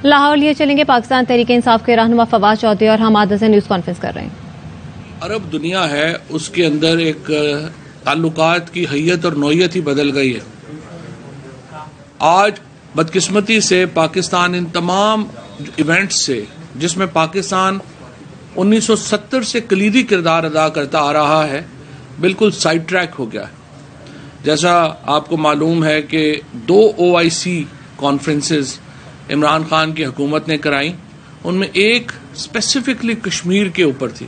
لاہور لیے چلیں گے. پاکستان تحریک انصاف کے رہنما فواد چودھری اور حماد حسین نیوز کانفرنس کر رہے ہیں. عرب دنیا ہے، اس کے اندر ایک تعلقات کی حیت اور نوعیت ہی بدل گئی ہے. آج بدقسمتی سے پاکستان ان تمام ایونٹس سے، جس میں پاکستان 1970 سے کلیدی کردار ادا کرتا آ رہا ہے، بالکل سائڈ ٹریک ہو گیا ہے. جیسا آپ کو معلوم ہے کہ 2 OIC کانفرنسز عمران خان کی حکومت نے کرائیں، ان میں ایک اسپیسیفکلی کشمیر کے اوپر تھی.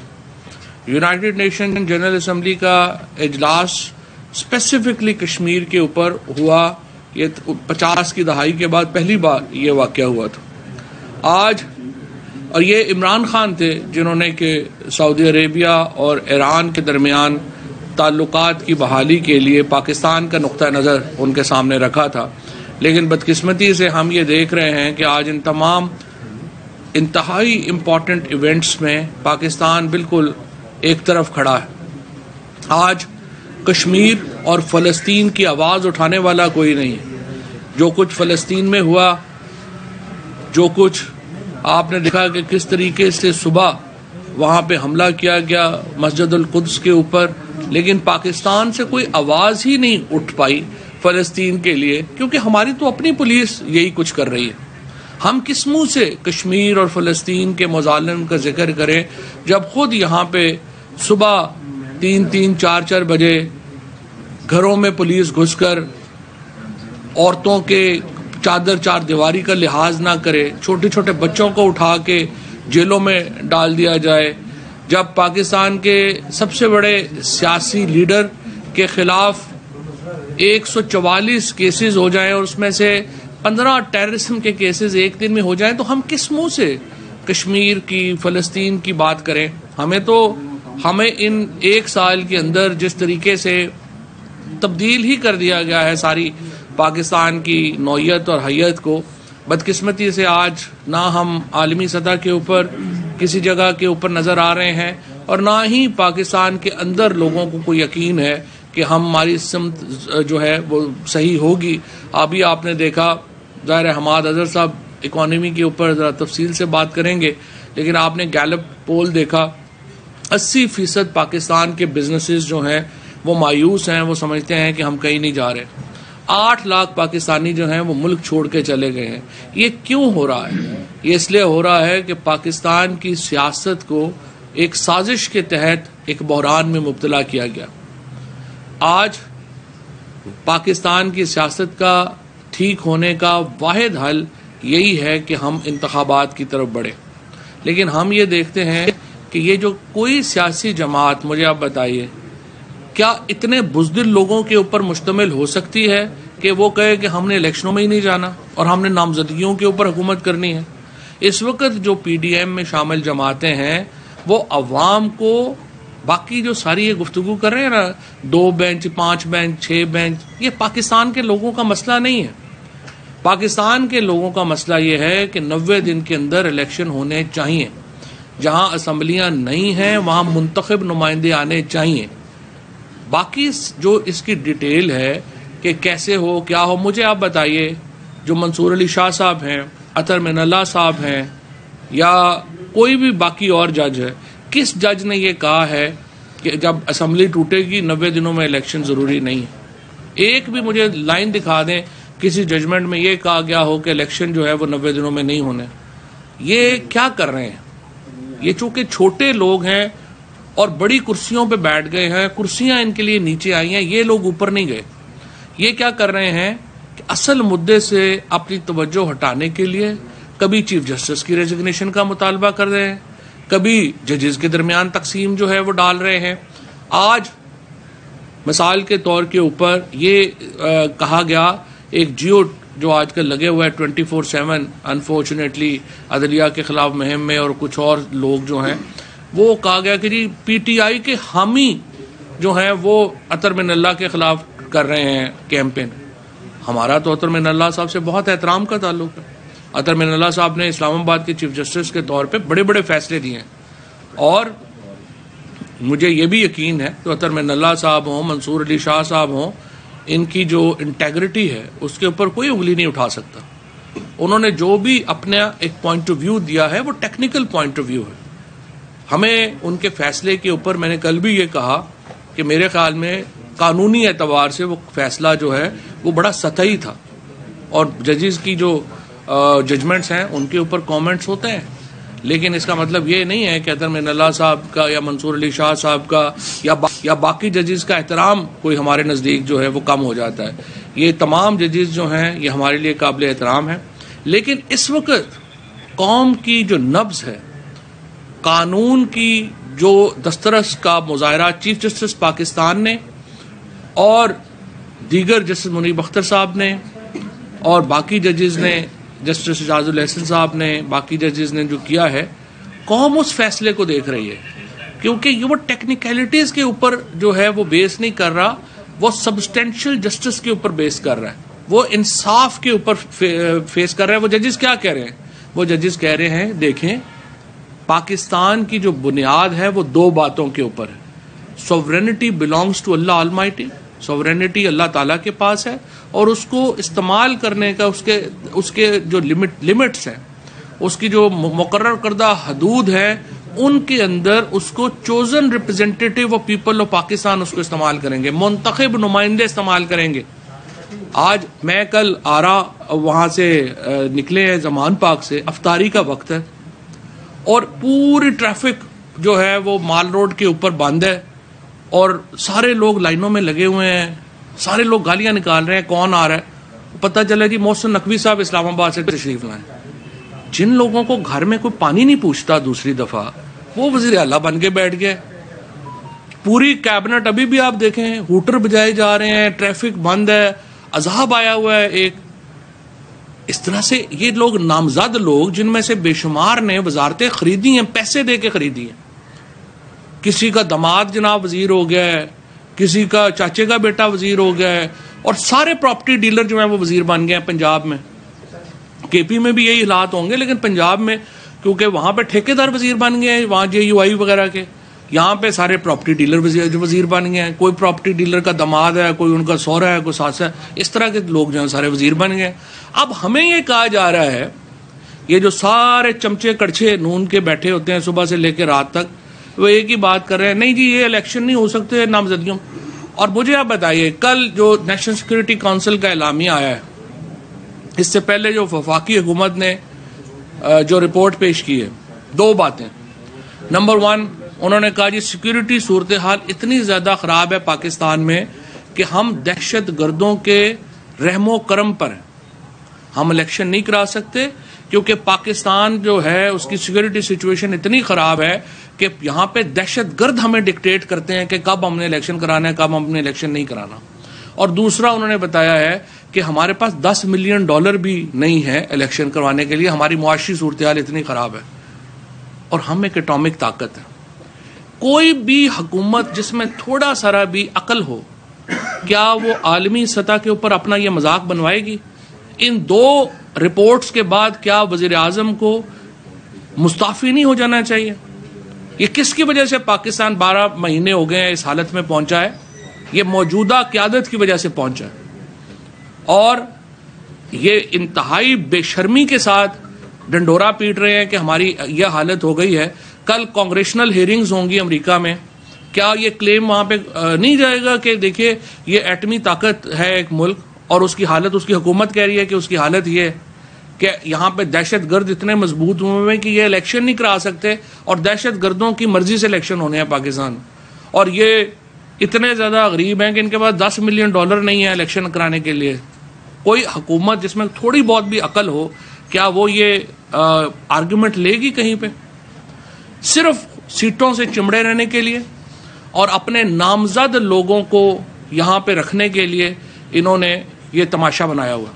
یونائٹڈ نیشن جنرل اسمبلی کا اجلاس اسپیسیفکلی کشمیر کے اوپر ہوا. یہ 50 کی دہائی کے بعد پہلی بار یہ واقعہ ہوا تھا. آج اور یہ عمران خان تھے جنہوں نے کہ سعودی عربیہ اور ایران کے درمیان تعلقات کی بحالی کے لیے پاکستان کا نقطہ نظر ان کے سامنے رکھا تھا. لیکن بدقسمتی سے ہم یہ دیکھ رہے ہیں کہ آج ان تمام انتہائی امپورٹنٹ ایونٹس میں پاکستان بالکل ایک طرف کھڑا ہے. آج کشمیر اور فلسطین کی آواز اٹھانے والا کوئی نہیں ہے. جو کچھ فلسطین میں ہوا، جو کچھ آپ نے دیکھا کہ کس طریقے سے صبح وہاں پہ حملہ کیا گیا مسجد القدس کے اوپر، لیکن پاکستان سے کوئی آواز ہی نہیں اٹھ پائی فلسطین کے لیے، کیونکہ ہماری تو اپنی پولیس یہی کچھ کر رہی ہے. ہم کس منہ سے کشمیر اور فلسطین کے مظالم کا ذکر کریں جب خود یہاں پہ صبح 3-3, 4-4 بجے گھروں میں پولیس گھس کر عورتوں کے چار دیواری کا لحاظ نہ کرے، چھوٹے چھوٹے بچوں کو اٹھا کے جیلوں میں ڈال دیا جائے، جب پاکستان کے سب سے بڑے سیاسی لیڈر کے خلاف 144 کیسز ہو جائیں اور اس میں سے 15 ٹیررزم کے کیسز ایک دن میں ہو جائیں، تو ہم کس منہ سے کشمیر کی، فلسطین کی بات کریں؟ ہمیں ان 1 سال کے اندر جس طریقے سے تبدیل ہی کر دیا گیا ہے ساری پاکستان کی نوعیت اور حیت کو، بدقسمتی سے آج نہ ہم عالمی سطح کے اوپر کسی جگہ کے اوپر نظر آ رہے ہیں، اور نہ ہی پاکستان کے اندر لوگوں کو کوئی یقین ہے کہ ہماری سمت جو ہے وہ صحیح ہوگی. ابھی آپ نے دیکھا، ظاہر حماد اظہر صاحب اکانومی کے اوپر ذرا تفصیل سے بات کریں گے، لیکن آپ نے گیلپ پول دیکھا، 80% پاکستان کے بزنسز جو ہیں وہ مایوس ہیں، وہ سمجھتے ہیں کہ ہم کہیں نہیں جا رہے. 8 لاکھ پاکستانی جو ہیں وہ ملک چھوڑ کے چلے گئے ہیں. یہ کیوں ہو رہا ہے؟ یہ اس لیے ہو رہا ہے کہ پاکستان کی سیاست کو ایک سازش کے تحت ایک بحران میں مبتلا کیا گیا. آج پاکستان کی سیاست کا ٹھیک ہونے کا واحد حل یہی ہے کہ ہم انتخابات کی طرف بڑھیں. لیکن ہم یہ دیکھتے ہیں کہ یہ جو کوئی سیاسی جماعت، مجھے آپ بتائیے، کیا اتنے بزدل لوگوں کے اوپر مشتمل ہو سکتی ہے کہ وہ کہے کہ ہم نے الیکشنوں میں ہی نہیں جانا اور ہم نے نامزدگیوں کے اوپر حکومت کرنی ہے؟ اس وقت جو PDM میں شامل جماعتیں ہیں وہ عوام کو باقی جو ساری یہ گفتگو کر رہے ہیں نا، 2 بینچ 5 بینچ 6 بینچ، یہ پاکستان کے لوگوں کا مسئلہ نہیں ہے. پاکستان کے لوگوں کا مسئلہ یہ ہے کہ 90 دن کے اندر الیکشن ہونے چاہیے. جہاں اسمبلیاں نہیں ہیں وہاں منتخب نمائندے آنے چاہیے. باقی جو اس کی ڈیٹیل ہے کہ کیسے ہو، کیا ہو، مجھے آپ بتائیے، جو منصور علی شاہ صاحب ہیں، اطہر من اللہ صاحب ہیں، یا کوئی بھی باقی اور جج ہے، کس جج نے یہ کہا ہے کہ جب اسمبلی ٹوٹے گی 90 دنوں میں الیکشن ضروری نہیں ہے؟ ایک بھی مجھے لائن دکھا دیں کسی ججمنٹ میں یہ کہا گیا ہو کہ الیکشن جو ہے وہ 90 دنوں میں نہیں ہونے. یہ کیا کر رہے ہیں؟ یہ چونکہ چھوٹے لوگ ہیں اور بڑی کرسیوں پہ بیٹھ گئے ہیں، کرسیاں ان کے لیے نیچے آئی ہیں، یہ لوگ اوپر نہیں گئے. یہ کیا کر رہے ہیں کہ اصل مدعے سے اپنی توجہ ہٹانے کے لیے کبھی چیف جسٹس کی ریزگنیشن کا مطالبہ کر رہے ہیں، کبھی ججز کے درمیان تقسیم جو ہے وہ ڈال رہے ہیں. آج مثال کے طور کے اوپر یہ کہا گیا، ایک جیو جو آج کل لگے ہوئے 24/7 انفارچونیٹلی عدلیہ کے خلاف مہم میں، اور کچھ اور لوگ جو ہیں، وہ کہا گیا کہ جی PTI کے حامی جو ہیں وہ اطہر من اللہ کے خلاف کر رہے ہیں کیمپین. ہمارا تو اطہر من اللہ صاحب سے بہت احترام کا تعلق ہے. اطہر من اللہ صاحب نے اسلام آباد کے چیف جسٹس کے طور پہ بڑے بڑے فیصلے دیے ہیں، اور مجھے یہ بھی یقین ہے کہ اطہر من اللہ صاحب ہوں، منصور علی شاہ صاحب ہوں، ان کی جو انٹیگریٹی ہے اس کے اوپر کوئی انگلی نہیں اٹھا سکتا. انہوں نے جو بھی اپنا ایک پوائنٹ آف ویو دیا ہے وہ ٹیکنیکل پوائنٹ آف ویو ہے. ہمیں ان کے فیصلے کے اوپر میں نے کل بھی یہ کہا کہ میرے خیال میں قانونی اعتبار سے وہ فیصلہ جو ہے وہ بڑا سطحی تھا, اور ججز کی جو ججمنٹس ہیں ان کے اوپر کامنٹس ہوتے ہیں, لیکن اس کا مطلب یہ نہیں ہے کہ اطہر من اللہ صاحب کا یا منصور علی شاہ صاحب کا یا باقی ججز کا احترام کوئی ہمارے نزدیک جو ہے وہ کم ہو جاتا ہے. یہ تمام ججز جو ہیں یہ ہمارے لیے قابل احترام ہیں, لیکن اس وقت قوم کی جو نبض ہے, قانون کی جو دسترس کا مظاہرہ چیف جسٹس پاکستان نے اور دیگر جسٹس منیب اختر صاحب نے اور باقی ججز نے, جسٹس اعجاز الحسن صاحب نے, باقی ججز نے جو کیا ہے, قوم اس فیصلے کو دیکھ رہی ہے, کیونکہ یہ وہ ٹیکنیکلٹیز کے اوپر جو ہے وہ بیس نہیں کر رہا, وہ سبسٹینشیل جسٹس کے اوپر بیس کر رہا ہے, وہ انصاف کے اوپر فیس کر رہا ہے. وہ ججز کیا کہہ رہے ہیں؟ وہ ججز کہہ رہے ہیں دیکھیں پاکستان کی جو بنیاد ہے وہ دو باتوں کے اوپر ہے. Sovereignty belongs to Allah almighty, sovereignty Allah تعالیٰ کے پاس ہے, اور اس کو استعمال کرنے کا اس کے جو لمٹس ہیں, اس کی جو مقرر کردہ حدود ہیں, ان کے اندر اس کو chosen representative of people of Pakistan اس کو استعمال کریں گے, منتخب نمائندے استعمال کریں گے. آج میں کل وہاں سے نکلے ہیں زمان پاک سے, افطاری کا وقت ہے اور پوری ٹریفک جو ہے وہ مال روڈ کے اوپر بند ہے, اور سارے لوگ لائنوں میں لگے ہوئے ہیں, سارے لوگ گالیاں نکال رہے ہیں کون آ رہا ہے. پتہ چلا جی محسن نقوی صاحب اسلام آباد سے تشریف لائیں. جن لوگوں کو گھر میں کوئی پانی نہیں پوچھتا دوسری دفعہ, وہ وزیر اعلیٰ بن کے بیٹھ گئے. پوری کیبنٹ ابھی بھی آپ دیکھیں ہوٹر بجائے جا رہے ہیں, ٹریفک بند ہے, عذاب آیا ہوا ہے ایک. اس طرح سے یہ لوگ نامزد لوگ جن میں سے بے شمار نے وزارتیں خریدی ہیں, پیسے دے کے خریدی ہیں. کسی کا داماد جناب وزیر ہو گیا ہے, کسی کا چاچے کا بیٹا وزیر ہو گیا ہے, اور سارے پراپرٹی ڈیلر جو ہیں وہ وزیر بن گئے ہیں پنجاب میں. کے پی میں بھی یہی حالات ہوں گے, لیکن پنجاب میں کیونکہ وہاں پہ ٹھیکیدار وزیر بن گئے ہیں, وہاں JUI وغیرہ کے, یہاں پہ سارے پراپرٹی ڈیلر وزیر بن گئے ہیں. کوئی پراپرٹی ڈیلر کا داماد ہے, کوئی ان کا سہرا ہے, کوئی ساس ہے, اس طرح کے لوگ جو ہیں سارے وزیر بن گئے. اب ہمیں یہ کہا جا رہا ہے, یہ جو سارے چمچے کڑچے نون کے بیٹھے ہوتے ہیں صبح سے لے کے رات تک, وہ ایک ہی بات کر رہے ہیں, نہیں جی یہ الیکشن نہیں ہو سکتے نامزدگیوں. اور مجھے آپ بتائیے کل جو نیشنل سیکورٹی کونسل کا اعلامیہ آیا ہے, اس سے پہلے جو وفاقی حکومت نے جو رپورٹ پیش کی ہے, دو باتیں. نمبر 1, انہوں نے کہا جی سیکورٹی صورتحال اتنی زیادہ خراب ہے پاکستان میں کہ ہم دہشت گردوں کے رحم و کرم پر ہم الیکشن نہیں کرا سکتے, کیونکہ پاکستان جو ہے اس کی سیکورٹی سچویشن اتنی خراب ہے کہ یہاں پہ دہشت گرد ہمیں ڈکٹیٹ کرتے ہیں کہ کب ہم نے الیکشن کرانا ہے, کب ہم نے الیکشن نہیں کرانا. اور دوسرا انہوں نے بتایا ہے کہ ہمارے پاس $10 ملین بھی نہیں ہے الیکشن کروانے کے لیے, ہماری معاشی صورتحال اتنی خراب ہے, اور ہم ایک ایٹامک طاقت ہے. کوئی بھی حکومت جس میں تھوڑا سا بھی عقل ہو, کیا وہ عالمی سطح کے اوپر اپنا یہ مذاق بنوائے گی؟ ان 2 رپورٹس کے بعد کیا وزیر اعظم کو مستعفی نہیں ہو جانا چاہیے؟ یہ کس کی وجہ سے پاکستان 12 مہینے ہو گئے ہیں اس حالت میں پہنچا ہے؟ یہ موجودہ قیادت کی وجہ سے پہنچا ہے, اور یہ انتہائی بے شرمی کے ساتھ ڈنڈورا پیٹ رہے ہیں کہ ہماری یہ حالت ہو گئی ہے. کل کانگریشنل ہیئرنگز ہوں گی امریکہ میں, کیا یہ کلیم وہاں پہ نہیں جائے گا کہ دیکھیے یہ ایٹمی طاقت ہے ایک ملک, اور اس کی حالت, اس کی حکومت کہہ رہی ہے کہ اس کی حالت یہ کہ یہاں پہ دہشت گرد اتنے مضبوط ہوئے ہیں کہ یہ الیکشن نہیں کرا سکتے, اور دہشت گردوں کی مرضی سے الیکشن ہونے ہیں پاکستان, اور یہ اتنے زیادہ غریب ہیں کہ ان کے پاس $10 ملین نہیں ہے الیکشن کرانے کے لیے. کوئی حکومت جس میں تھوڑی بہت بھی عقل ہو, کیا وہ یہ آرگومنٹ لے گی کہیں پہ؟ صرف سیٹوں سے چمڑے رہنے کے لیے اور اپنے نامزد لوگوں کو یہاں پہ رکھنے کے لیے انہوں نے یہ تماشا بنایا ہوا.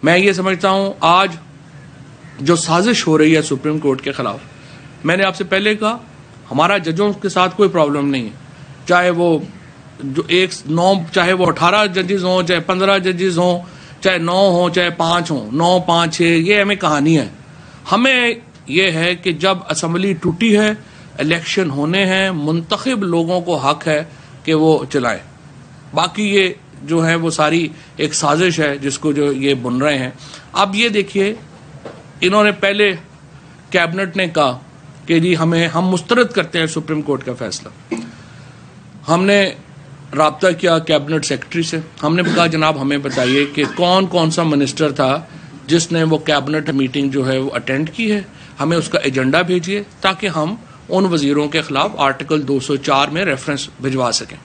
میں یہ سمجھتا ہوں آج جو سازش ہو رہی ہے سپریم کورٹ کے خلاف, میں نے آپ سے پہلے کہا ہمارا ججوں کے ساتھ کوئی پرابلم نہیں ہے, چاہے وہ 18 ججز ہوں, چاہے 15 ججز ہوں, چاہے 9 ہوں, چاہے 5 ہوں, 9, 5, 6, یہ ہمیں کہانی ہے. ہمیں یہ ہے کہ جب اسمبلی ٹوٹی ہے, الیکشن ہونے ہیں, منتخب لوگوں کو حق ہے کہ وہ چلائیں. باقی یہ جو ہے وہ ساری ایک سازش ہے جس کو جو یہ بن رہے ہیں. اب یہ دیکھیے انہوں نے پہلے کیبنٹ نے کہا کہ جی ہم مسترد کرتے ہیں سپریم کورٹ کا فیصلہ. ہم نے رابطہ کیا کیبنٹ سیکرٹری سے, ہم نے کہا جناب ہمیں بتائیے کہ کون سا منسٹر تھا جس نے وہ کیبنٹ میٹنگ جو ہے وہ اٹینڈ کی ہے, ہمیں اس کا ایجنڈا بھیجیے تاکہ ہم ان وزیروں کے خلاف آرٹیکل 204 میں ریفرنس بھجوا سکیں.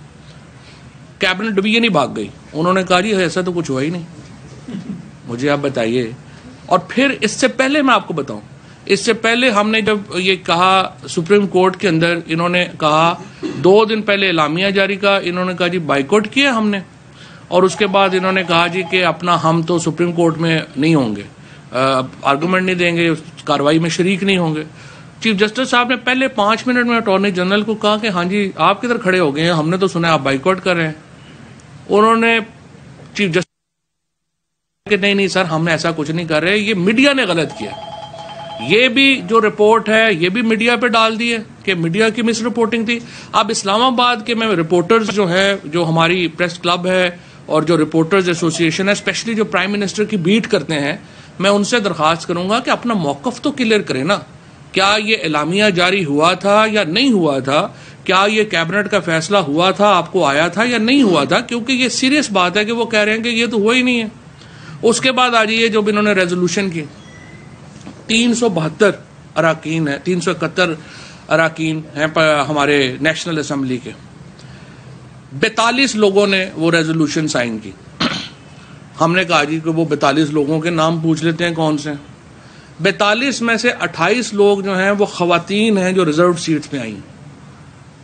کیبنٹ ڈویژن ہی بھاگ گئی, انہوں نے کہا جی ایسا تو کچھ ہوا ہی نہیں. مجھے آپ بتائیے. اور پھر اس سے پہلے میں آپ کو بتاؤں, اس سے پہلے ہم نے جب یہ کہا سپریم کورٹ کے اندر, انہوں نے کہا 2 دن پہلے اعلامیہ جاری کیا, انہوں نے کہا جی بائیکاٹ کیا ہم نے, اور اس کے بعد انہوں نے کہا جی کہ اپنا ہم تو سپریم کورٹ میں نہیں ہوں گے, آرگومنٹ نہیں دیں گے, کاروائی میں شریک نہیں ہوں گے. چیف جسٹس صاحب نے پہلے 5 منٹ میں اٹارنی جنرل کو کہا کہ ہاں جی آپ کدھر کھڑے ہو گئے ہیں, ہم نے تو سنا آپ بائیکاٹ کر رہے ہیں. انہوں نے چیف جسٹس کہ نہیں سر ہم نے ایسا کچھ نہیں کر رہے, یہ میڈیا نے غلط کیا. یہ بھی جو رپورٹ ہے یہ بھی میڈیا پہ ڈال دی ہے کہ میڈیا کی مس رپورٹنگ تھی. اب اسلام آباد کے میں رپورٹرز جو ہے, جو ہماری پریس کلب ہے اور جو رپورٹرز ایسوسیشن ہے, اسپیشلی جو پرائم منسٹر کی بیٹ کرتے ہیں, میں ان سے درخواست کروں گا کہ اپنا موقف تو کلیئر کریں نا. کیا یہ اعلامیہ جاری ہوا تھا یا نہیں ہوا تھا؟ کیا یہ کیبنٹ کا فیصلہ ہوا تھا, آپ کو آیا تھا یا نہیں ہوا تھا؟ کیونکہ یہ سیریس بات ہے کہ وہ کہہ رہے ہیں کہ یہ تو ہوا ہی نہیں ہے. اس کے بعد آ جائیے جو انہوں نے ریزولوشن کی, 372 اراکین ہیں, 371 اراکین ہیں ہمارے نیشنل اسمبلی کے, 42 لوگوں نے وہ ریزولوشن سائن کی. ہم نے کہا جی کہ وہ 42 لوگوں کے نام پوچھ لیتے ہیں کون سے. 42 میں سے 28 لوگ جو ہیں وہ خواتین ہیں جو ریزرو سیٹس میں آئی.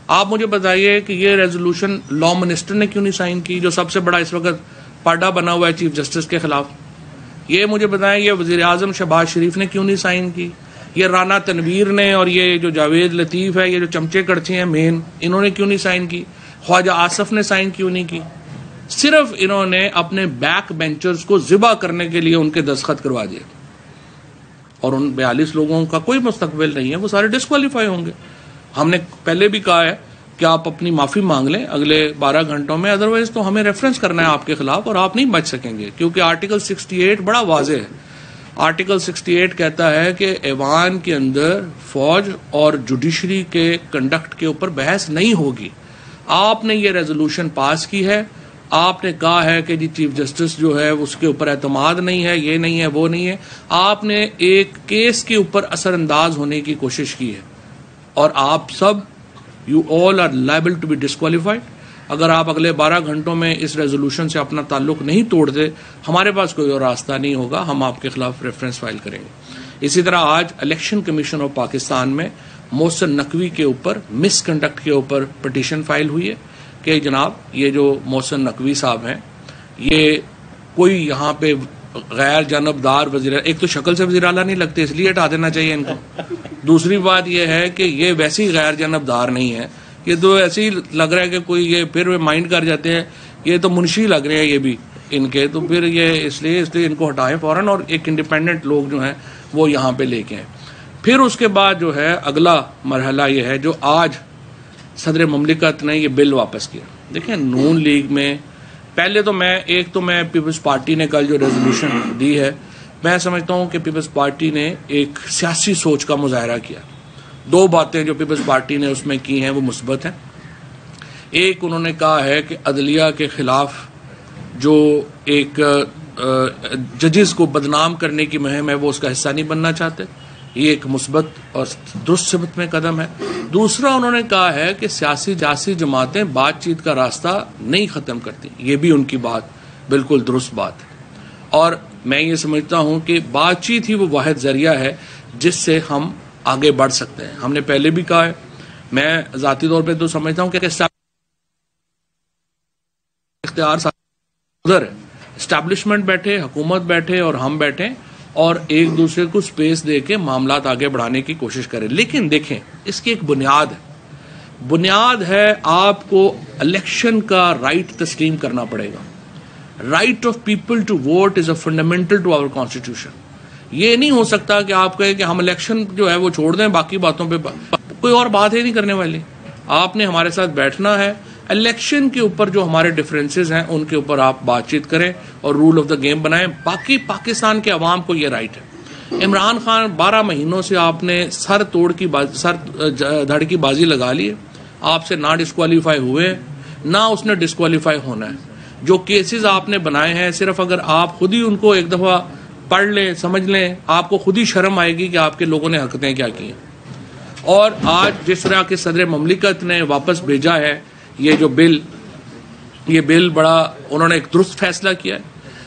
آپ مجھے بتائیے کہ یہ ریزولوشن لا منسٹر نے کیوں نہیں سائن کی, جو سب سے بڑا اس وقت پاڈا بنا ہوا ہے چیف جسٹس کے خلاف. یہ مجھے بتائیں یہ وزیر اعظم شہباز شریف نے کیوں نہیں سائن کی, یہ رانا تنویر نے, اور یہ جو جاوید لطیف ہے, یہ جو چمچے کڑچے ہیں مین, انہوں نے کیوں نہیں سائن کی, خواجہ آصف نے سائن کیوں نہیں کی. صرف انہوں نے اپنے بیک بینچرز کو ذبح کرنے کے لیے ان کے دستخط کروا دیے, اور ان 42 لوگوں کا کوئی مستقبل نہیں ہے, وہ سارے ڈسکوالیفائی ہوں گے. ہم نے پہلے بھی کہا ہے کہ آپ اپنی معافی مانگ لیں اگلے 12 گھنٹوں میں, ادروائز تو ہمیں ریفرنس کرنا ہے آپ کے خلاف اور آپ نہیں بچ سکیں گے. کیونکہ آرٹیکل 68 بڑا واضح ہے. آرٹیکل 68 کہتا ہے کہ ایوان کے اندر فوج اور جوڈیشری کے کنڈکٹ کے اوپر بحث نہیں ہوگی. آپ نے یہ ریزولوشن پاس کی ہے, آپ نے کہا ہے کہ جی چیف جسٹس جو ہے اس کے اوپر اعتماد نہیں ہے, یہ نہیں ہے, وہ نہیں ہے. آپ نے ایک کیس کے اوپر اثر انداز ہونے کی کوشش کی ہے, اور آپ سب You all are liable to be disqualified. اگر آپ اگلے 12 گھنٹوں میں اس ریزولوشن سے اپنا تعلق نہیں توڑتے, ہمارے پاس کوئی اور راستہ نہیں ہوگا, ہم آپ کے خلاف ریفرنس فائل کریں گے. اسی طرح آج الیکشن کمیشن آف پاکستان میں محسن نقوی کے اوپر مس کنڈکٹ کے اوپر پٹیشن فائل ہوئی ہے کہ جناب یہ جو محسن نقوی صاحب ہیں یہ کوئی یہاں پہ غیر جانبدار وزیر, ایک تو شکل سے وزیر اعلیٰ نہیں لگتے اس لیے ہٹا دینا چاہیے ان کو. دوسری بات یہ ہے کہ یہ ویسے ہی غیر جانبدار نہیں ہے, یہ تو ایسے ہی لگ رہا ہے کہ کوئی, یہ پھر مائنڈ کر جاتے ہیں یہ تو منشی لگ رہے ہیں یہ بھی ان کے, تو پھر یہ اس لیے ان کو ہٹائیں فوراً اور ایک انڈیپینڈنٹ لوگ جو ہیں وہ یہاں پہ لے کے آئیں. پھر اس کے بعد جو ہے اگلا مرحلہ یہ ہے جو آج صدر مملکت نے یہ بل واپس کیا. دیکھیں نون لیگ میں پہلے تو میں پیپلز پارٹی نے کل جو ریزولوشن دی ہے, میں سمجھتا ہوں کہ پیپلز پارٹی نے ایک سیاسی سوچ کا مظاہرہ کیا. 2 باتیں جو پیپلز پارٹی نے اس میں کی ہیں وہ مثبت ہیں. ایک انہوں نے کہا ہے کہ عدلیہ کے خلاف جو ایک ججز کو بدنام کرنے کی مہم ہے وہ اس کا حصہ نہیں بننا چاہتے, یہ ایک مثبت اور درست سمت میں قدم ہے. دوسرا انہوں نے کہا ہے کہ سیاسی جماعتیں بات چیت کا راستہ نہیں ختم کرتی, یہ بھی ان کی بات بالکل درست بات ہے. اور میں یہ سمجھتا ہوں کہ بات چیت ہی وہ واحد ذریعہ ہے جس سے ہم آگے بڑھ سکتے ہیں. ہم نے پہلے بھی کہا ہے, میں ذاتی طور پہ تو سمجھتا ہوں کہ اختیار ادھر ہے, اسٹیبلشمنٹ بیٹھے, حکومت بیٹھے اور ہم بیٹھے اور ایک دوسرے کو سپیس دے کے معاملات آگے بڑھانے کی کوشش کریں. لیکن دیکھیں اس کی ایک بنیاد ہے آپ کو الیکشن کا رائٹ تسلیم کرنا پڑے گا. Right of people to vote is a fundamental to our constitution. یہ نہیں ہو سکتا کہ آپ کہیں کہ ہم الیکشن جو ہے وہ چھوڑ دیں, باقی باتوں پہ کوئی اور بات ہی نہیں کرنے والی. آپ نے ہمارے ساتھ بیٹھنا ہے, الیکشن کے اوپر جو ہمارے ڈفرینسز ہیں ان کے اوپر آپ بات چیت کریں اور رول آف دا گیم بنائیں. باقی پاکستان کے عوام کو یہ رائٹ ہے. عمران خان 12 مہینوں سے آپ نے سر دھڑ کی بازی لگا لی ہے. آپ سے نہ ڈسکوالیفائی ہوئے نہ اس نے ڈسکوالیفائی ہونا ہے. جو کیسز آپ نے بنائے ہیں صرف اگر آپ خود ہی ان کو ایک دفعہ پڑھ لیں سمجھ لیں آپ کو خود ہی شرم آئے گی کہ آپ کے لوگوں نے حرکتیں کیا کی ہیں. اور آج جس طرح کے صدر مملکت نے واپس بھیجا ہے یہ بل بڑا انہوں نے ایک درست فیصلہ کیا ہے.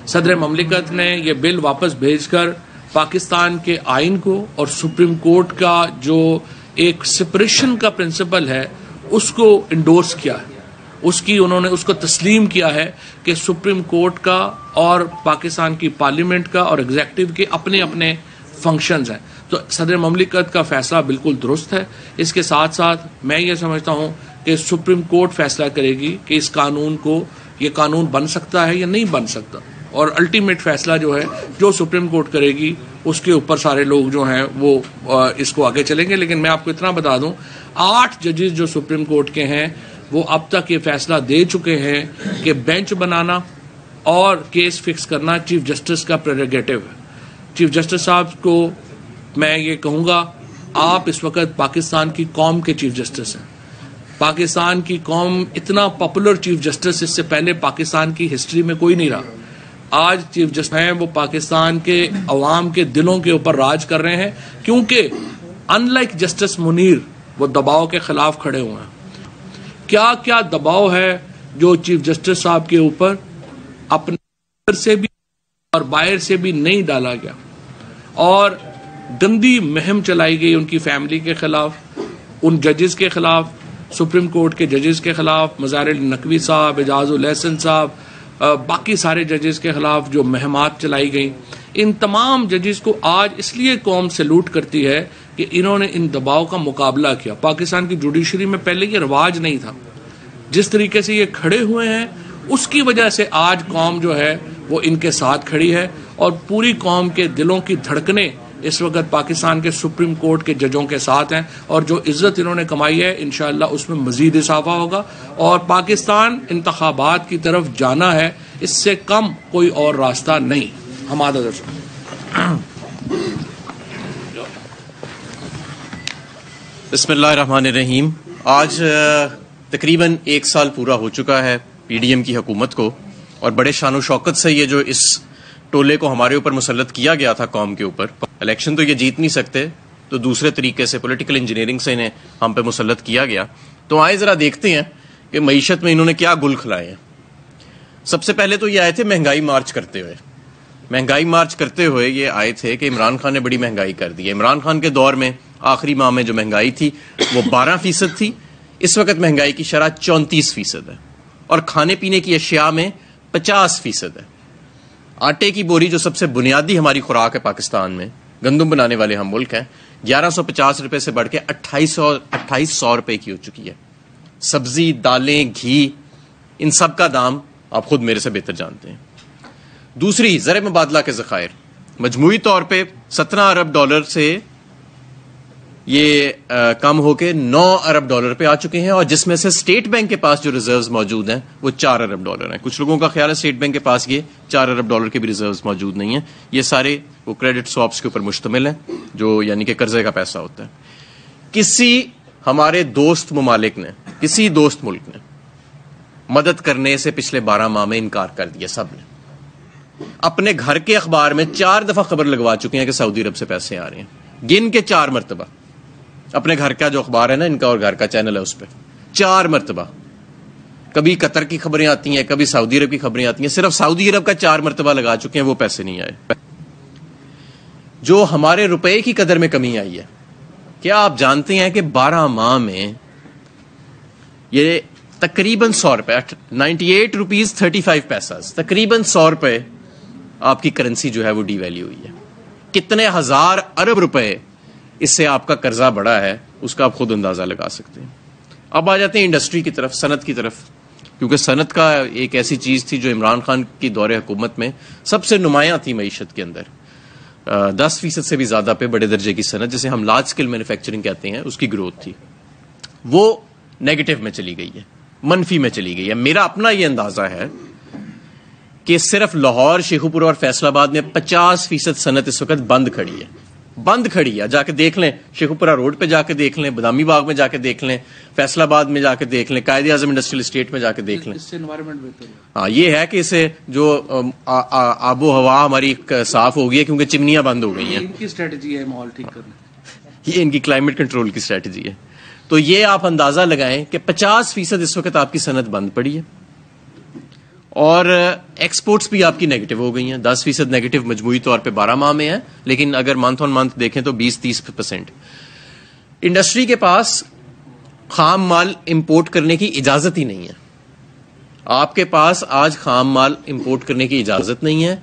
صدر مملکت نے یہ بل واپس بھیج کر پاکستان کے آئین کو اور سپریم کورٹ کا جو ایک سپریشن کا پرنسپل ہے اس کو انڈورس کیا ہے. انہوں نے اس کو تسلیم کیا ہے کہ سپریم کورٹ کا اور پاکستان کی پارلیمنٹ کا اور ایگزیکٹو کے اپنے اپنے فنکشنز ہیں. تو صدر مملکت کا فیصلہ بالکل درست ہے. اس کے ساتھ ساتھ میں یہ سمجھتا ہوں کہ سپریم کورٹ فیصلہ کرے گی کہ اس یہ قانون بن سکتا ہے یا نہیں بن سکتا, اور الٹیمیٹ فیصلہ جو ہے جو سپریم کورٹ کرے گی اس کے اوپر سارے لوگ جو ہیں وہ اس کو آگے چلیں گے. لیکن میں آپ کو اتنا بتا دوں 8 ججز جو سپریم کورٹ کے ہیں وہ اب تک یہ فیصلہ دے چکے ہیں کہ بینچ بنانا اور کیس فکس کرنا چیف جسٹس کا پریروگیٹو ہے. چیف جسٹس صاحب کو میں یہ کہوں گا آپ اس وقت پاکستان کی قوم کے چیف جسٹس ہیں. پاکستان کی قوم اتنا پاپولر چیف جسٹس اس سے پہلے پاکستان کی ہسٹری میں کوئی نہیں رہا. آج چیف جسٹس ہیں وہ پاکستان کے عوام کے دلوں کے اوپر راج کر رہے ہیں کیونکہ ان لائک جسٹس منیر وہ دباؤ کے خلاف کھڑے ہوئے ہیں. کیا کیا دباؤ ہے جو چیف جسٹس صاحب کے اوپر اپنے اندر سے بھی اور باہر سے بھی نہیں ڈالا گیا, اور گندی مہم چلائی گئی ان کی فیملی کے خلاف, ان ججز کے خلاف, سپریم کورٹ کے ججز کے خلاف, مظاہر علی نقوی صاحب, اعجاز الاحسن صاحب, باقی سارے ججز کے خلاف جو مہمات چلائی گئیں. ان تمام ججز کو آج اس لیے قوم سیلوٹ کرتی ہے کہ انہوں نے ان دباؤ کا مقابلہ کیا. پاکستان کی جوڈیشری میں پہلے یہ رواج نہیں تھا. جس طریقے سے یہ کھڑے ہوئے ہیں اس کی وجہ سے آج قوم جو ہے وہ ان کے ساتھ کھڑی ہے, اور پوری قوم کے دلوں کی دھڑکنیں اس وقت پاکستان کے سپریم کورٹ کے ججوں کے ساتھ ہیں. اور جو عزت انہوں نے کمائی ہے انشاءاللہ اس میں مزید اضافہ ہوگا, اور پاکستان انتخابات کی طرف جانا ہے, اس سے کم کوئی اور راستہ نہیں. حماد بسم اللہ الرحمن الرحیم. آج تقریباً 1 سال پورا ہو چکا ہے پی ڈی ایم کی حکومت کو, اور بڑے شان و شوکت سے یہ جو اس ٹولے کو ہمارے اوپر مسلط کیا گیا تھا قوم کے اوپر. الیکشن تو یہ جیت نہیں سکتے تو دوسرے طریقے سے پولیٹیکل انجینئرنگ سے انہیں ہم پہ مسلط کیا گیا. تو آئے ذرا دیکھتے ہیں کہ معیشت میں انہوں نے کیا گل کھلائے ہیں. سب سے پہلے تو یہ آئے تھے مہنگائی مارچ کرتے ہوئے یہ آئے تھے کہ عمران خان نے بڑی مہنگائی کر دی ہے. عمران خان کے دور میں آخری ماہ میں جو مہنگائی تھی وہ 12% تھی. اس وقت مہنگائی کی شرح 34% ہے, اور کھانے پینے کی اشیاء میں 50% ہے. آٹے کی بوری جو سب سے بنیادی ہماری خوراک ہے پاکستان میں, گندم بنانے والے ہم ملک ہیں, 1150 روپے سے بڑھ کے 2800 روپے کی ہو چکی ہے. سبزی, دالیں, گھی, ان سب کا دام آپ خود میرے سے بہتر جانتے ہیں. دوسری, زر مبادلہ کے ذخائر مجموعی طور پہ 17 ارب ڈالر سے یہ کم ہو کے 9 ارب ڈالر پہ آ چکے ہیں, اور جس میں سے اسٹیٹ بینک کے پاس جو ریزروز موجود ہیں وہ 4 ارب ڈالر ہیں. کچھ لوگوں کا خیال ہے اسٹیٹ بینک کے پاس یہ 4 ارب ڈالر کے بھی ریزروز موجود نہیں ہیں. یہ سارے وہ کریڈٹ سواپس کے اوپر مشتمل ہیں جو یعنی کہ قرضے کا پیسہ ہوتا ہے. کسی ہمارے دوست ممالک نے, کسی دوست ملک نے مدد کرنے سے پچھلے 12 ماہ میں انکار کر دیا. سب نے اپنے گھر کے اخبار میں 4 دفعہ خبر لگوا چکے ہیں کہ سعودی عرب سے پیسے آ رہے ہیں, گن کے 4 مرتبہ. اپنے گھر کا جو اخبار ہے نا ان کا اور گھر کا چینل ہے اس پہ 4 مرتبہ. کبھی قطر کی خبریں آتی ہیں, کبھی سعودی عرب کی خبریں آتی ہیں. صرف سعودی عرب کا 4 مرتبہ لگا چکے ہیں, وہ پیسے نہیں آئے. جو ہمارے روپے کی قدر میں کمی آئی ہے, کیا آپ جانتے ہیں کہ 12 ماہ میں یہ تقریباً 100 روپے 98 روپیز 35 پیسز تقریباً 100 روپے آپ کی کرنسی جو ہے وہ ڈی ویلیو ہوئی ہے. کتنے ہزار ارب روپے اس سے آپ کا قرضہ بڑھا ہے اس کا آپ خود اندازہ لگا سکتے ہیں. اب آ جاتے ہیں انڈسٹری کی طرف, صنعت کی طرف, کیونکہ صنعت کا ایک ایسی چیز تھی جو عمران خان کی دور حکومت میں سب سے نمایاں تھی معیشت کے اندر. 10% سے بھی زیادہ پہ بڑے درجے کی صنعت جسے ہم لارج اسکیل مینوفیکچرنگ کہتے ہیں اس کی گروتھ تھی, وہ نیگیٹو میں چلی گئی ہے. منفی میں چلی گئی ہے. میرا اپنا یہ اندازہ ہے کہ صرف لاہور، شیخوپورہ اور فیصل آباد میں 50% صنعت اس وقت بند کھڑی ہے. جا کے دیکھ لیں، شیخوپورہ روڈ پہ جا کے دیکھ لیں، بادامی باغ میں جا کے دیکھ لیں، فیصل آباد میں جا کے دیکھ لیں، قائد اعظم انڈسٹریل اسٹیٹ میں جا کے دیکھ لیں. اس سے انوائرمنٹ بہتر ہے. ہاں، یہ ہے کہ اسے جو آب و ہوا ہماری صاف ہو گئی ہے کیونکہ چمنیاں بند ہو گئی ہیں. ان کی اسٹریٹجی ہے ماحول ٹھیک کرنے، یہ ان کی کلائمیٹ کنٹرول کی اسٹریٹجی ہے. تو یہ آپ اندازہ لگائیں کہ 50% اس وقت آپ کی صنعت بند پڑی ہے، اور ایکسپورٹس بھی آپ کی نیگیٹو ہو گئی ہیں. 10% نیگیٹو مجموعی طور پہ 12 ماہ میں ہے، لیکن اگر منتھ آن منتھ دیکھیں تو 20-30%. انڈسٹری کے پاس خام مال امپورٹ کرنے کی اجازت ہی نہیں ہے. آپ کے پاس آج خام مال امپورٹ کرنے کی اجازت نہیں ہے،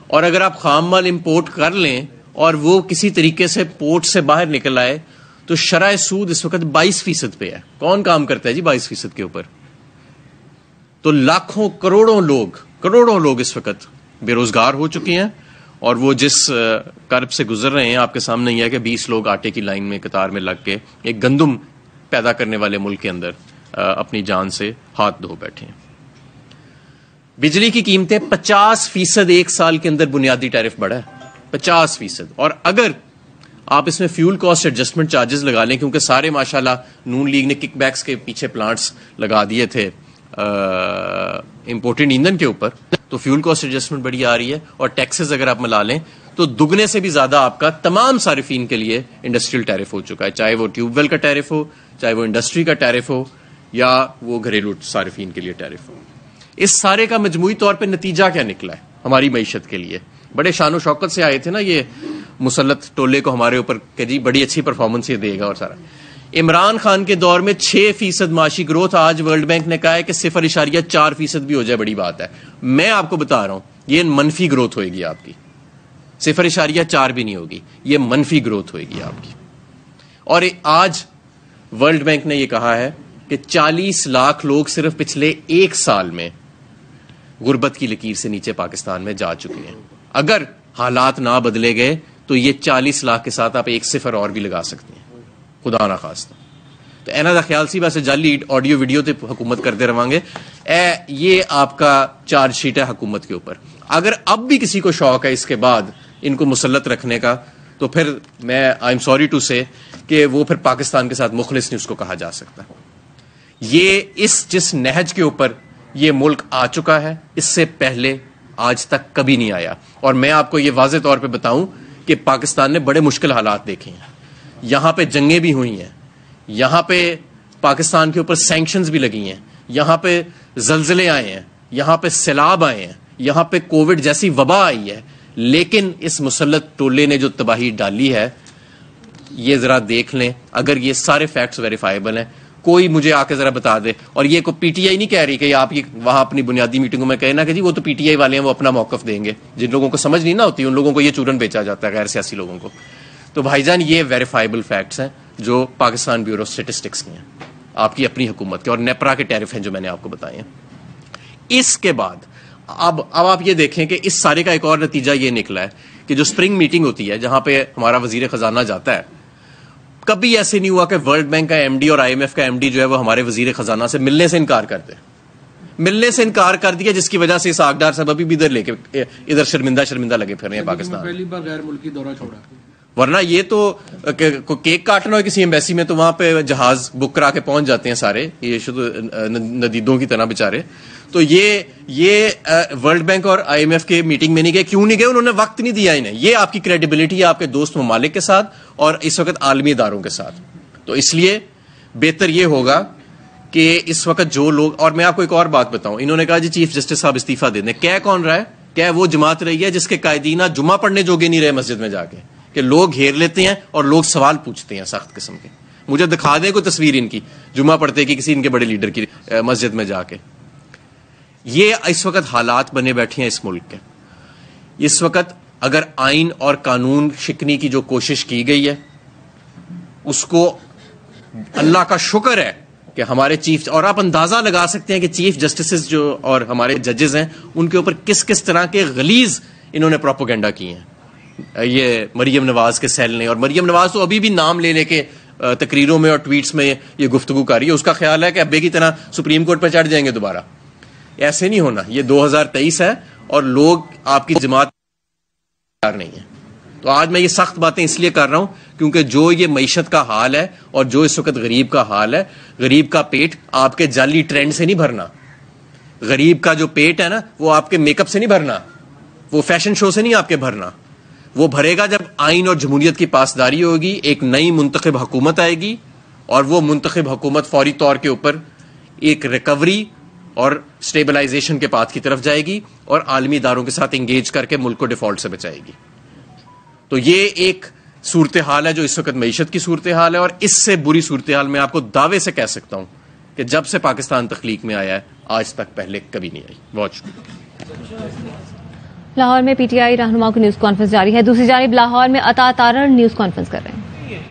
اور اگر آپ خام مال امپورٹ کر لیں اور وہ کسی طریقے سے پورٹ سے باہر نکل آئے تو شرح سود اس وقت 22% پہ ہے. کون کام کرتا ہے جی 22% کے اوپر؟ تو لاکھوں کروڑوں لوگ اس وقت بے روزگار ہو چکے ہیں، اور وہ جس کرب سے گزر رہے ہیں آپ کے سامنے یہ ہے کہ 20 لوگ آٹے کی لائن میں قطار میں لگ کے ایک گندم پیدا کرنے والے ملک کے اندر اپنی جان سے ہاتھ دھو بیٹھے ہیں. بجلی کی قیمتیں 50% ایک سال کے اندر بنیادی ٹیرف بڑھا ہے 50%. اور اگر آپ اس میں فیول کاسٹ ایڈجسٹمنٹ چارجز لگا لیں، کیونکہ سارے ماشاءاللہ نون لیگ نے کک بیکس کے پیچھے پلانٹس لگا دیے تھے امپورٹڈ ایندھن کے اوپر، تو فیول کاسٹ ایڈجسٹمنٹ بڑی آ رہی ہے. اور ٹیکسز اگر آپ ملا لیں تو دگنے سے بھی زیادہ آپ کا تمام صارفین کے لیے انڈسٹریل ٹیرف ہو چکا ہے، چاہے وہ ٹیوب ویل کا ٹیرف ہو، چاہے وہ انڈسٹری کا ٹیرف ہو، یا وہ گھریلو صارفین کے لیے ٹیرف ہو. اس سارے کا مجموعی طور پہ نتیجہ کیا نکلا ہے ہماری معیشت کے لیے؟ بڑے شان و شوکت سے آئے تھے نا یہ مسلط ٹولے کو ہمارے اوپر کہ جی بڑی اچھی پرفارمنس یہ دے گا، اور سارا عمران خان کے دور میں 6% معاشی گروتھ، آج ورلڈ بینک نے کہا ہے کہ 0.4% بھی ہو جائے بڑی بات ہے. میں آپ کو بتا رہا ہوں یہ منفی گروتھ ہوئے گی آپ کی، 0.4 بھی نہیں ہوگی، یہ منفی گروتھ ہوئے گی آپ کی. اور آج ورلڈ بینک نے یہ کہا ہے کہ 40 لاکھ لوگ صرف پچھلے ایک سال میں غربت کی لکیر سے نیچے پاکستان میں جا چکے ہیں. اگر حالات نہ بدلے گئے تو یہ 40 لاکھ کے ساتھ آپ ایک صفر اور بھی لگا سکتے ہیں، خدا نہ خواستہ. تو اینا دا خیال سی ویسے جعلی آڈیو ویڈیو تے حکومت کرتے رہاں گے. یہ آپ کا چارج شیٹ ہے حکومت کے اوپر. اگر اب بھی کسی کو شوق ہے اس کے بعد ان کو مسلط رکھنے کا، تو پھر میں آئی ایم سوری ٹو سے کہ وہ پھر پاکستان کے ساتھ مخلص نہیں اس کو کہا جا سکتا. یہ جس نہج کے اوپر یہ ملک آ چکا ہے اس سے پہلے آج تک کبھی نہیں آیا. اور میں آپ کو یہ واضح طور پہ بتاؤں کہ پاکستان نے بڑے مشکل حالات دیکھے ہیں. یہاں پہ جنگیں بھی ہوئی ہیں، یہاں پہ پاکستان کے اوپر سینکشنز بھی لگی ہیں، یہاں پہ زلزلے آئے ہیں، یہاں پہ سیلاب آئے ہیں، یہاں پہ کووڈ جیسی وبا آئی ہے. لیکن اس مسلط ٹولے نے جو تباہی ڈالی ہے یہ ذرا دیکھ لیں. اگر یہ سارے فیکٹس ویریفائبل ہیں، کوئی مجھے آ کے ذرا بتا دے. اور یہ کوئی پی ٹی آئی نہیں کہہ رہی کہ آپ یہ وہاں اپنی بنیادی میٹنگوں میں کہنا کہ جی وہ تو پی ٹی آئی والے ہیں وہ اپنا موقف دیں گے. جن لوگوں کو سمجھ نہیں نہ ہوتی ان لوگوں کو یہ چورن بیچا جاتا ہے، غیر سیاسی لوگوں کو. تو بھائی جان یہ ویریفائبل فیکٹس ہیں جو پاکستان بیورو اسٹیٹسٹکس کی ہیں، آپ کی اپنی حکومت کے، اور نیپرا کے ٹیرف ہیں جو میں نے آپ کو بتائے ہیں. اس کے بعد اب آپ یہ دیکھیں کہ اس سارے کا ایک اور نتیجہ یہ نکلا ہے کہ جو اسپرنگ میٹنگ ہوتی ہے جہاں پہ ہمارا وزیر خزانہ جاتا ہے، کبھی ایسے نہیں ہوا کہ ورلڈ بینک کا ایم ڈی اور آئی ایم ایف کا ایم ڈی جو ہے وہ ہمارے وزیر خزانہ سے ملنے سے انکار کر دیا، جس کی وجہ سے اس آگڈار صاحب ابھی بھی ادھر لے کے ادھر شرمندہ لگے پھر رہے ہیں پاکستان. پہلی بار غیر ملکی دورہ چھوڑا، ورنہ یہ تو کیک کاٹنا ہو کسی ایمبیسی میں تو وہاں پہ جہاز بک کرا کے پہنچ جاتے ہیں سارے، یہ ندیدوں کی طرح بےچارے. تو یہ ورلڈ بینک اور آئی ایم ایف کے میٹنگ میں نہیں گئے. کیوں نہیں گئے؟ انہوں نے وقت نہیں دیا انہیں. یہ آپ کی کریڈیبلٹی ہے آپ کے دوست ممالک کے ساتھ اور اس وقت عالمی اداروں کے ساتھ. تو اس لیے بہتر یہ ہوگا کہ اس وقت جو لوگ، اور میں آپ کو ایک اور بات بتاؤں، انہوں نے کہا جی چیف جسٹس صاحب استعفیٰ دے دیں. کہہ کون رہا ہے؟ کیا وہ جماعت رہی ہے جس کے قائدین جمعہ پڑھنے جوگے نہیں رہے مسجد میں جا کے، کہ لوگ گھیر لیتے ہیں اور لوگ سوال پوچھتے ہیں سخت قسم کے. مجھے دکھا دیں کوئی تصویر ان کی جمعہ پڑھتے کی کسی ان کے بڑے لیڈر کی مسجد میں جا کے. یہ اس وقت حالات بنے بیٹھے ہیں اس ملک کے. اس وقت اگر آئین اور قانون شکنی کی جو کوشش کی گئی ہے اس کو اللہ کا شکر ہے کہ ہمارے چیف، اور آپ اندازہ لگا سکتے ہیں کہ چیف جسٹسز جو اور ہمارے ججز ہیں ان کے اوپر کس کس طرح کے غلیظ انہوں نے پروپیگنڈا کی ہیں یہ مریم نواز کے سیل نے. اور مریم نواز تو ابھی بھی نام لے کے تقریروں میں اور ٹویٹس میں یہ گفتگو کر رہی ہے. اس کا خیال ہے کہ ابے کی طرح سپریم کورٹ پہ چڑھ جائیں گے دوبارہ. ایسے نہیں ہونا. یہ 2023 ہے اور لوگ آپ کی جماعت نہیں ہے. تو آج میں یہ سخت باتیں اس لیے کر رہا ہوں کیونکہ جو یہ معیشت کا حال ہے اور جو اس وقت غریب کا حال ہے, غریب کا پیٹ آپ کے جعلی ٹرینڈ سے نہیں بھرنا. غریب کا جو پیٹ ہے نا وہ آپ کے میک اپ سے نہیں بھرنا, وہ فیشن شو سے نہیں آپ کے بھرنا. وہ بھرے گا جب آئین اور جمہوریت کی پاسداری ہوگی, ایک نئی منتخب حکومت آئے گی اور وہ منتخب حکومت فوری طور کے اوپر ایک ریکوری اور سٹیبلائزیشن کے پاتھ کی طرف جائے گی اور عالمی اداروں کے ساتھ انگیج کر کے ملک کو ڈیفالٹ سے بچائے گی. تو یہ ایک صورتحال ہے جو اس وقت معیشت کی صورتحال ہے, اور اس سے بری صورتحال میں آپ کو دعوے سے کہہ سکتا ہوں کہ جب سے پاکستان تخلیق میں آیا ہے آج تک پہلے کبھی نہیں آئی. بہت شکریہ. لاہور میں پی ٹی آئی رہنما کی نیوز کانفرنس جاری ہے. دوسری جانب لاہور میں عطا تارڑ نیوز کانفرنس کر رہے ہیں.